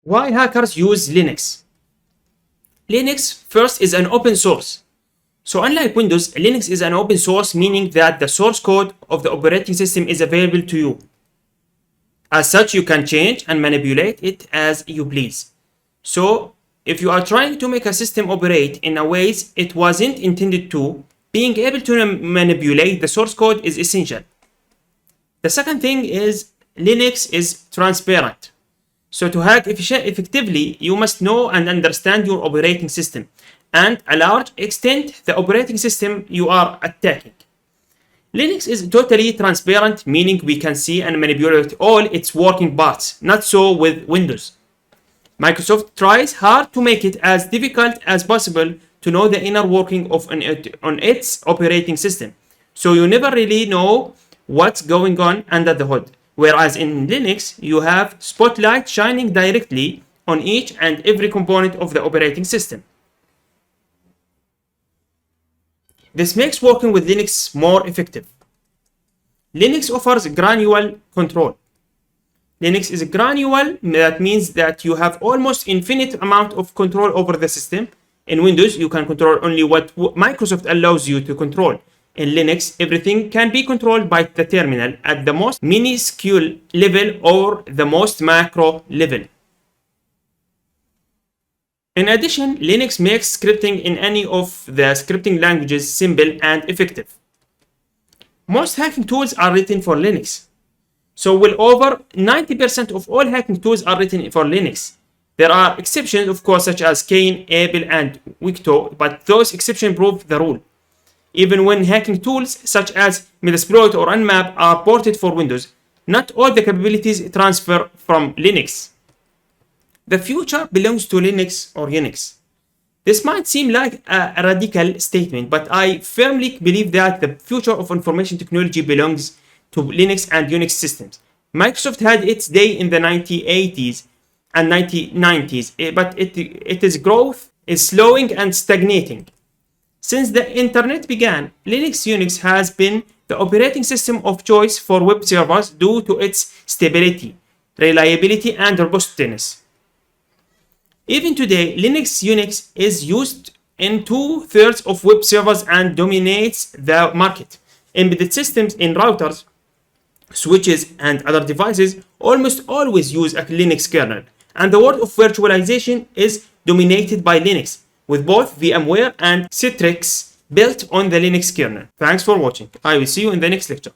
Why hackers use Linux? Linux first is an open source. So unlike Windows, Linux is an open source, meaning that the source code of the operating system is available to you. As such, you can change and manipulate it as you please. So if you are trying to make a system operate in a ways it wasn't intended to, being able to manipulate the source code is essential. The second thing is Linux is transparent. So to hack effectively, you must know and understand your operating system and a large extent the operating system you are attacking. Linux is totally transparent, meaning we can see and manipulate all its working parts. Not so with Windows. Microsoft tries hard to make it as difficult as possible to know the inner working of on its operating system. So you never really know what's going on under the hood. Whereas in Linux, you have spotlight shining directly on each and every component of the operating system. This makes working with Linux more effective. Linux offers granular control. Linux is granular, that means that you have almost infinite amount of control over the system. In Windows, you can control only what Microsoft allows you to control. In Linux, everything can be controlled by the terminal at the most minuscule level or the most macro level. In addition, Linux makes scripting in any of the scripting languages simple and effective. Most hacking tools are written for Linux. So well over 90% of all hacking tools are written for Linux. There are exceptions, of course, such as Kane, Able, and Wikto, but those exceptions prove the rule. Even when hacking tools such as Metasploit or Nmap are ported for Windows, not all the capabilities transfer from Linux. The future belongs to Linux or Unix. This might seem like a radical statement, but I firmly believe that the future of information technology belongs to Linux and Unix systems. Microsoft had its day in the 1980s and 1990s, but its growth is slowing and stagnating. Since the internet began, Linux Unix has been the operating system of choice for web servers due to its stability, reliability, and robustness. Even today, Linux Unix is used in 2/3 of web servers and dominates the market. Embedded systems in routers, switches, and other devices almost always use a Linux kernel. And the world of virtualization is dominated by Linux, with both VMware and Citrix built on the Linux kernel. Thanks for watching. I will see you in the next lecture.